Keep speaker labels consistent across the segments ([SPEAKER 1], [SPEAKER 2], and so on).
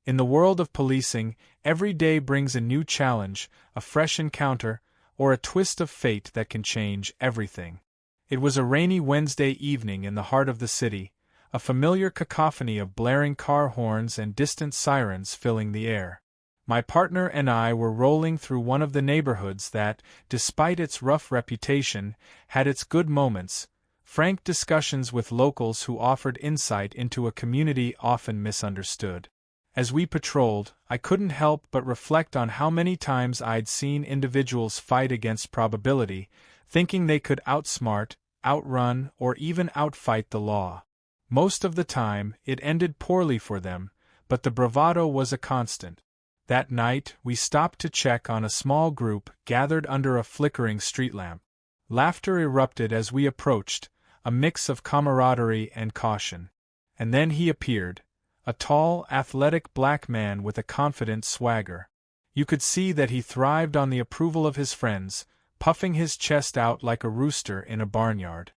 [SPEAKER 1] In the world of policing, every day brings a new challenge, a fresh encounter, or a twist of fate that can change everything. It was a rainy Wednesday evening in the heart of the city, a familiar cacophony of blaring car horns and distant sirens filling the air. My partner and I were rolling through one of the neighborhoods that, despite its rough reputation, had its good moments, frank discussions with locals who offered insight into a community often misunderstood. As we patrolled, I couldn't help but reflect on how many times I'd seen individuals fight against probability, thinking they could outsmart, outrun, or even outfight the law. Most of the time, it ended poorly for them, but the bravado was a constant. That night, we stopped to check on a small group gathered under a flickering street lamp. Laughter erupted as we approached, a mix of camaraderie and caution. And then he appeared, a tall, athletic black man with a confident swagger. You could see that he thrived on the approval of his friends, puffing his chest out like a rooster in a barnyard.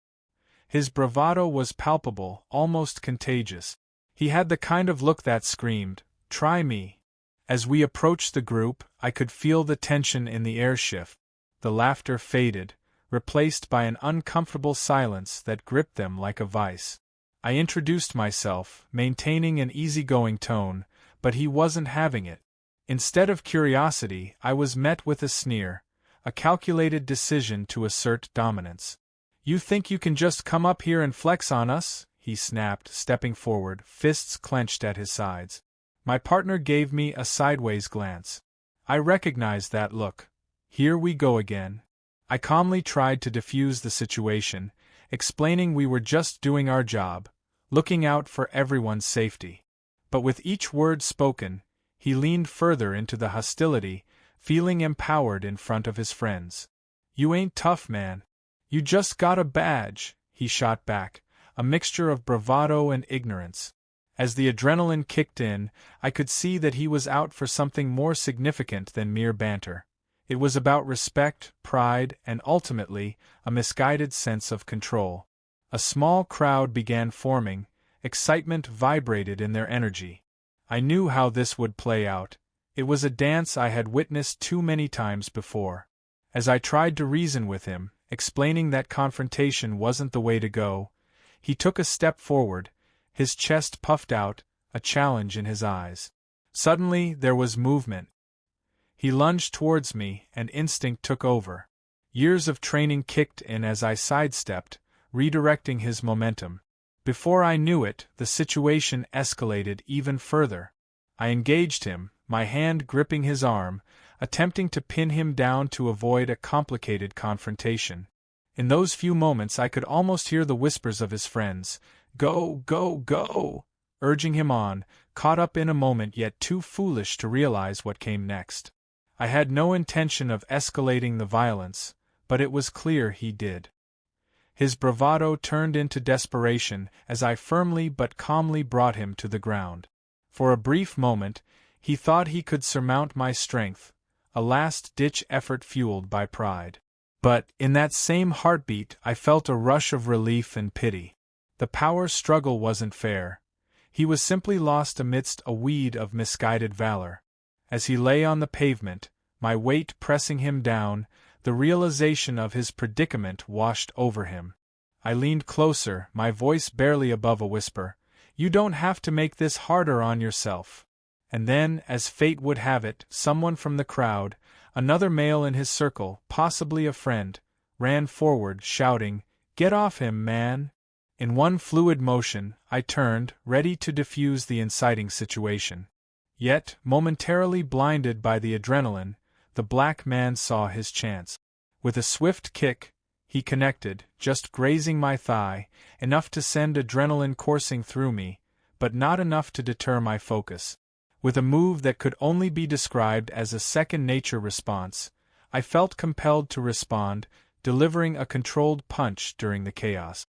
[SPEAKER 1] His bravado was palpable, almost contagious. He had the kind of look that screamed, "Try me." As we approached the group, I could feel the tension in the air shift. The laughter faded, replaced by an uncomfortable silence that gripped them like a vice. I introduced myself, maintaining an easygoing tone, but he wasn't having it. Instead of curiosity, I was met with a sneer, a calculated decision to assert dominance. "You think you can just come up here and flex on us?" he snapped, stepping forward, fists clenched at his sides. My partner gave me a sideways glance. I recognized that look. Here we go again. I calmly tried to defuse the situation, explaining we were just doing our job, looking out for everyone's safety. But with each word spoken, he leaned further into the hostility, feeling empowered in front of his friends. "You ain't tough, man. You just got a badge," he shot back, a mixture of bravado and ignorance. As the adrenaline kicked in, I could see that he was out for something more significant than mere banter. It was about respect, pride, and ultimately, a misguided sense of control. A small crowd began forming, excitement vibrated in their energy. I knew how this would play out. It was a dance I had witnessed too many times before. As I tried to reason with him, explaining that confrontation wasn't the way to go, he took a step forward, his chest puffed out, a challenge in his eyes. Suddenly, there was movement. He lunged towards me, and instinct took over. Years of training kicked in as I sidestepped, redirecting his momentum. Before I knew it, the situation escalated even further. I engaged him, my hand gripping his arm, attempting to pin him down to avoid a complicated confrontation. In those few moments I could almost hear the whispers of his friends, "Go, go, go!" urging him on, caught up in a moment yet too foolish to realize what came next. I had no intention of escalating the violence, but it was clear he did. His bravado turned into desperation as I firmly but calmly brought him to the ground. For a brief moment, he thought he could surmount my strength, a last-ditch effort fueled by pride. But, in that same heartbeat, I felt a rush of relief and pity. The power struggle wasn't fair. He was simply lost amidst a weed of misguided valor. As he lay on the pavement, my weight pressing him down, the realization of his predicament washed over him. I leaned closer, my voice barely above a whisper. "You don't have to make this harder on yourself." And then, as fate would have it, someone from the crowd, another male in his circle, possibly a friend, ran forward, shouting, "Get off him, man!" In one fluid motion, I turned, ready to defuse the inciting situation. Yet, momentarily blinded by the adrenaline, the black man saw his chance. With a swift kick, he connected, just grazing my thigh, enough to send adrenaline coursing through me, but not enough to deter my focus. With a move that could only be described as a second-nature response, I felt compelled to respond, delivering a controlled punch during the chaos.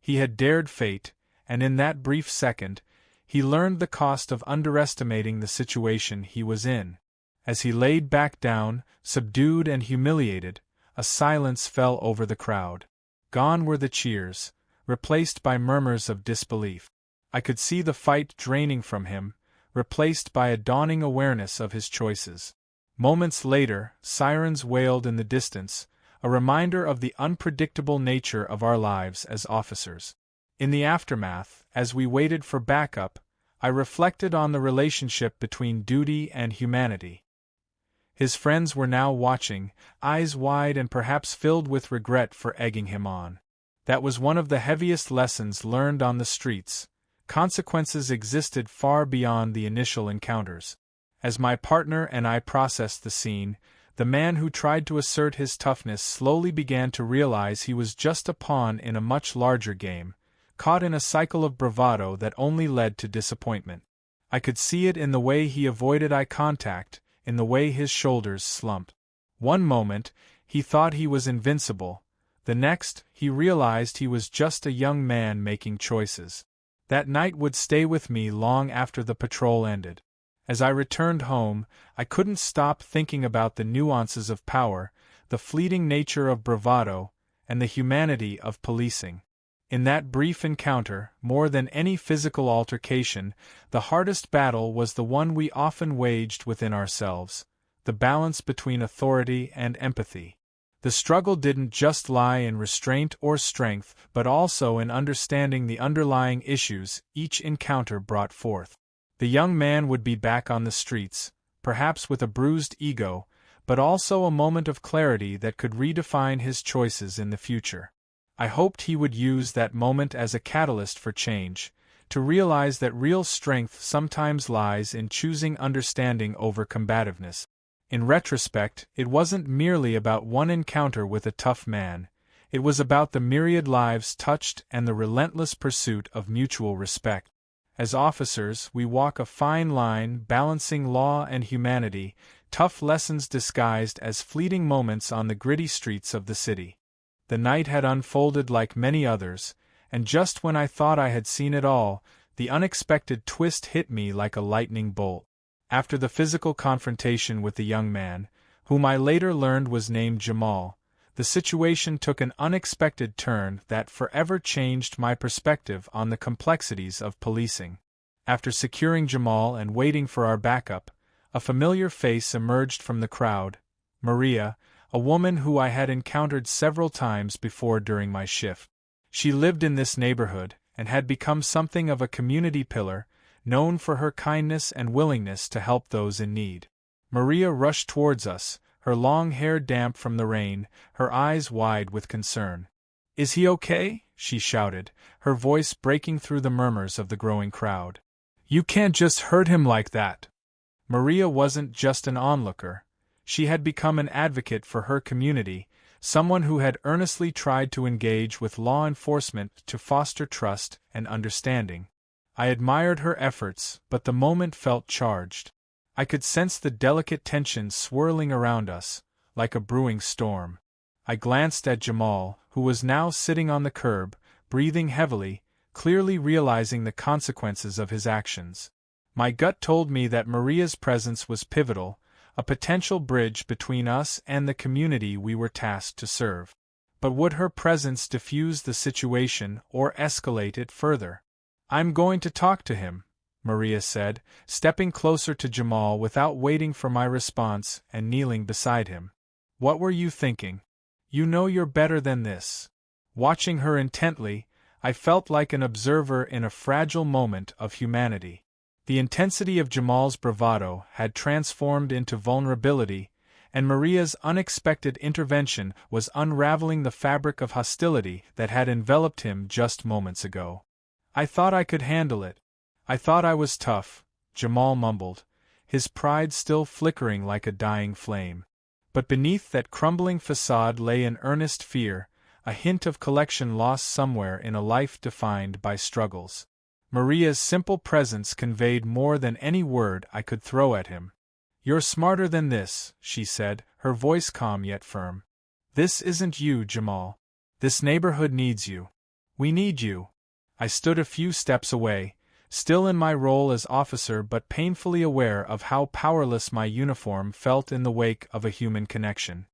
[SPEAKER 1] He had dared fate, and in that brief second, he learned the cost of underestimating the situation he was in. As he laid back down, subdued and humiliated, a silence fell over the crowd. Gone were the cheers, replaced by murmurs of disbelief. I could see the fight draining from him, replaced by a dawning awareness of his choices. Moments later, sirens wailed in the distance, a reminder of the unpredictable nature of our lives as officers. In the aftermath, as we waited for backup, I reflected on the relationship between duty and humanity. His friends were now watching, eyes wide and perhaps filled with regret for egging him on. That was one of the heaviest lessons learned on the streets. Consequences existed far beyond the initial encounters. As my partner and I processed the scene, the man who tried to assert his toughness slowly began to realize he was just a pawn in a much larger game, caught in a cycle of bravado that only led to disappointment. I could see it in the way he avoided eye contact, in the way his shoulders slumped. One moment, he thought he was invincible. The next, he realized he was just a young man making choices. That night would stay with me long after the patrol ended. As I returned home, I couldn't stop thinking about the nuances of power, the fleeting nature of bravado, and the humanity of policing. In that brief encounter, more than any physical altercation, the hardest battle was the one we often waged within ourselves, the balance between authority and empathy. The struggle didn't just lie in restraint or strength, but also in understanding the underlying issues each encounter brought forth. The young man would be back on the streets, perhaps with a bruised ego, but also a moment of clarity that could redefine his choices in the future. I hoped he would use that moment as a catalyst for change, to realize that real strength sometimes lies in choosing understanding over combativeness. In retrospect, it wasn't merely about one encounter with a tough man, it was about the myriad lives touched and the relentless pursuit of mutual respect. As officers, we walk a fine line balancing law and humanity, tough lessons disguised as fleeting moments on the gritty streets of the city. The night had unfolded like many others, and just when I thought I had seen it all, the unexpected twist hit me like a lightning bolt. After the physical confrontation with the young man, whom I later learned was named Jamal, the situation took an unexpected turn that forever changed my perspective on the complexities of policing. After securing Jamal and waiting for our backup, a familiar face emerged from the crowd, Maria, a woman who I had encountered several times before during my shift. She lived in this neighborhood and had become something of a community pillar, known for her kindness and willingness to help those in need. Maria rushed towards us, her long hair damp from the rain, her eyes wide with concern. "Is he okay?" she shouted, her voice breaking through the murmurs of the growing crowd. "You can't just hurt him like that." Maria wasn't just an onlooker. She had become an advocate for her community, someone who had earnestly tried to engage with law enforcement to foster trust and understanding. I admired her efforts, but the moment felt charged. I could sense the delicate tension swirling around us, like a brewing storm. I glanced at Jamal, who was now sitting on the curb, breathing heavily, clearly realizing the consequences of his actions. My gut told me that Maria's presence was pivotal, a potential bridge between us and the community we were tasked to serve. But would her presence diffuse the situation or escalate it further? "I'm going to talk to him," Maria said, stepping closer to Jamal without waiting for my response and kneeling beside him. "What were you thinking? You know you're better than this." Watching her intently, I felt like an observer in a fragile moment of humanity. The intensity of Jamal's bravado had transformed into vulnerability, and Maria's unexpected intervention was unraveling the fabric of hostility that had enveloped him just moments ago. "I thought I could handle it. I thought I was tough," Jamal mumbled, his pride still flickering like a dying flame. But beneath that crumbling facade lay an earnest fear, a hint of collection lost somewhere in a life defined by struggles. Maria's simple presence conveyed more than any word I could throw at him. "You're smarter than this," she said, her voice calm yet firm. "This isn't you, Jamal. This neighborhood needs you. We need you." I stood a few steps away, still in my role as officer but painfully aware of how powerless my uniform felt in the wake of a human connection.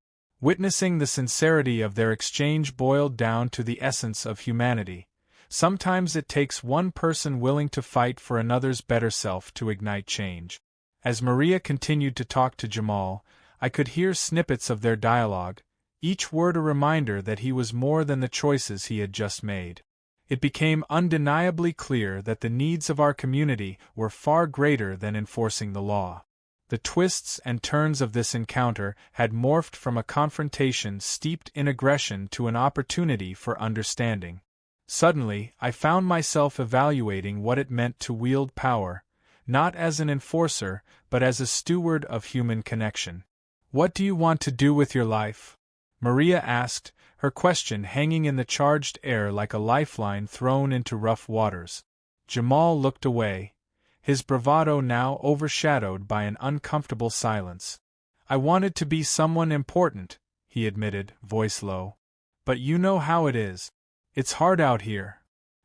[SPEAKER 1] Witnessing the sincerity of their exchange boiled down to the essence of humanity, Sometimes it takes one person willing to fight for another's better self to ignite change. As Maria continued to talk to Jamal, I could hear snippets of their dialogue, each word a reminder that he was more than the choices he had just made. It became undeniably clear that the needs of our community were far greater than enforcing the law. The twists and turns of this encounter had morphed from a confrontation steeped in aggression to an opportunity for understanding. Suddenly, I found myself evaluating what it meant to wield power, not as an enforcer, but as a steward of human connection. "What do you want to do with your life?" Maria asked, her question hanging in the charged air like a lifeline thrown into rough waters. Jamal looked away, his bravado now overshadowed by an uncomfortable silence. "I wanted to be someone important," he admitted, voice low. "But you know how it is. It's hard out here."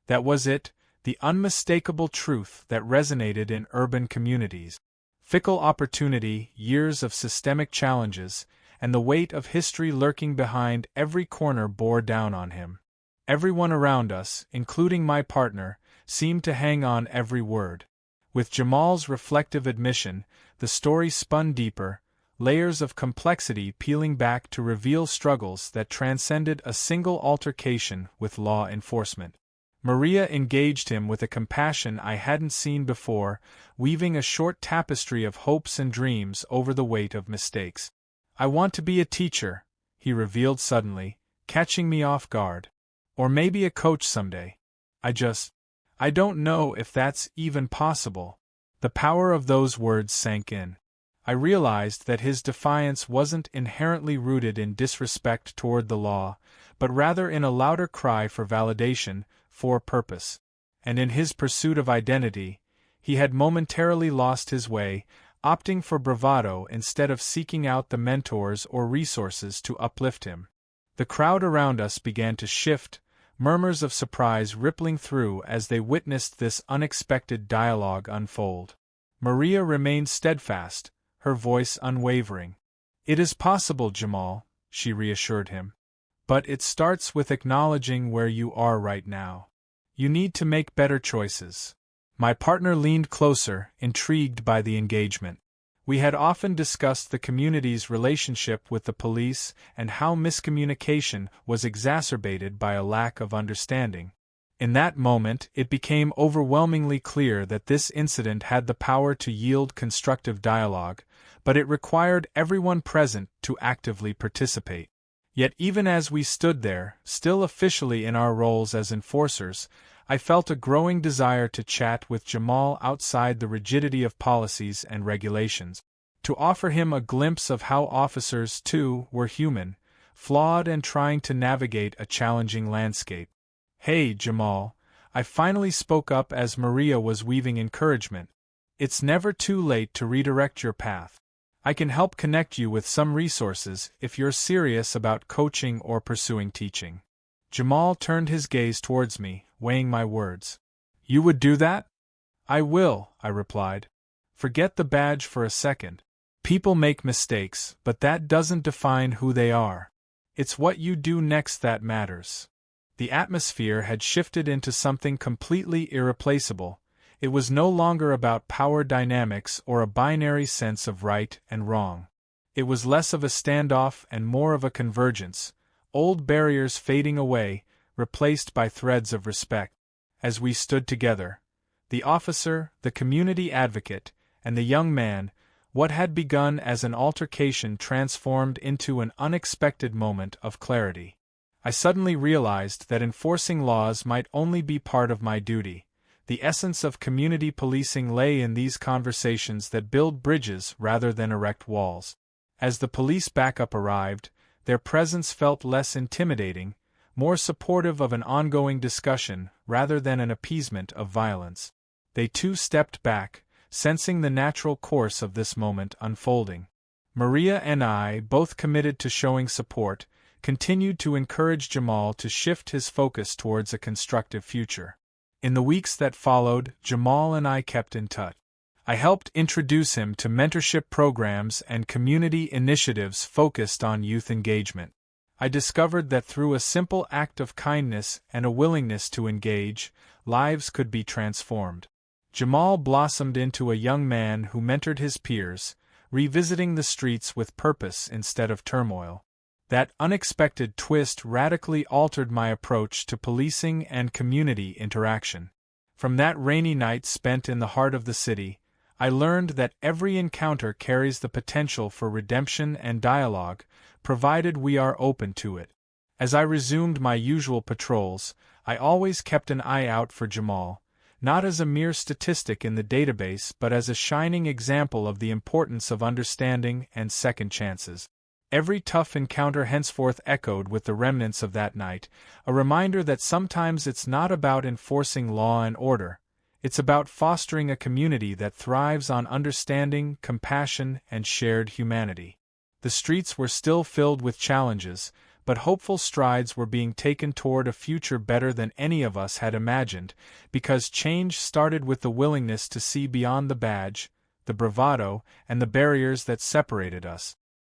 [SPEAKER 1] That was it, the unmistakable truth that resonated in urban communities. Fickle opportunity, years of systemic challenges, and the weight of history lurking behind every corner bore down on him. Everyone around us, including my partner, seemed to hang on every word. With Jamal's reflective admission, the story spun deeper, layers of complexity peeling back to reveal struggles that transcended a single altercation with law enforcement. Maria engaged him with a compassion I hadn't seen before, weaving a short tapestry of hopes and dreams over the weight of mistakes. "I want to be a teacher," he revealed suddenly, catching me off guard. "Or maybe a coach someday. I don't know if that's even possible." The power of those words sank in. I realized that his defiance wasn't inherently rooted in disrespect toward the law, but rather in a louder cry for validation, for purpose. And in his pursuit of identity, he had momentarily lost his way, opting for bravado instead of seeking out the mentors or resources to uplift him. The crowd around us began to shift, murmurs of surprise rippling through as they witnessed this unexpected dialogue unfold. Maria remained steadfast, her voice unwavering. "It is possible, Jamal," she reassured him. "But it starts with acknowledging where you are right now. You need to make better choices." My partner leaned closer, intrigued by the engagement. We had often discussed the community's relationship with the police and how miscommunication was exacerbated by a lack of understanding. In that moment, it became overwhelmingly clear that this incident had the power to yield constructive dialogue, but it required everyone present to actively participate. Yet even as we stood there, still officially in our roles as enforcers, I felt a growing desire to chat with Jamal outside the rigidity of policies and regulations, to offer him a glimpse of how officers, too, were human, flawed and trying to navigate a challenging landscape. "Hey, Jamal," I finally spoke up as Maria was weaving encouragement. "It's never too late to redirect your path. I can help connect you with some resources if you're serious about coaching or pursuing teaching." Jamal turned his gaze towards me, weighing my words. "You would do that?" "I will," I replied. "Forget the badge for a second. People make mistakes, but that doesn't define who they are. It's what you do next that matters." The atmosphere had shifted into something completely irreplaceable. It was no longer about power dynamics or a binary sense of right and wrong. It was less of a standoff and more of a convergence, old barriers fading away, replaced by threads of respect. As we stood together, the officer, the community advocate, and the young man, what had begun as an altercation transformed into an unexpected moment of clarity. I suddenly realized that enforcing laws might only be part of my duty. The essence of community policing lay in these conversations that build bridges rather than erect walls. As the police backup arrived, their presence felt less intimidating, more supportive of an ongoing discussion rather than an appeasement of violence. They too stepped back, sensing the natural course of this moment unfolding. Maria and I, both committed to showing support, continued to encourage Jamal to shift his focus towards a constructive future. In the weeks that followed, Jamal and I kept in touch. I helped introduce him to mentorship programs and community initiatives focused on youth engagement. I discovered that through a simple act of kindness and a willingness to engage, lives could be transformed. Jamal blossomed into a young man who mentored his peers, revisiting the streets with purpose instead of turmoil. That unexpected twist radically altered my approach to policing and community interaction. From that rainy night spent in the heart of the city, I learned that every encounter carries the potential for redemption and dialogue, provided we are open to it. As I resumed my usual patrols, I always kept an eye out for Jamal, not as a mere statistic in the database but as a shining example of the importance of understanding and second chances. Every tough encounter henceforth echoed with the remnants of that night, a reminder that sometimes it's not about enforcing law and order, it's about fostering a community that thrives on understanding, compassion, and shared humanity. The streets were still filled with challenges, but hopeful strides were being taken toward a future better than any of us had imagined, because change started with the willingness to see beyond the badge, the bravado, and the barriers that separated us.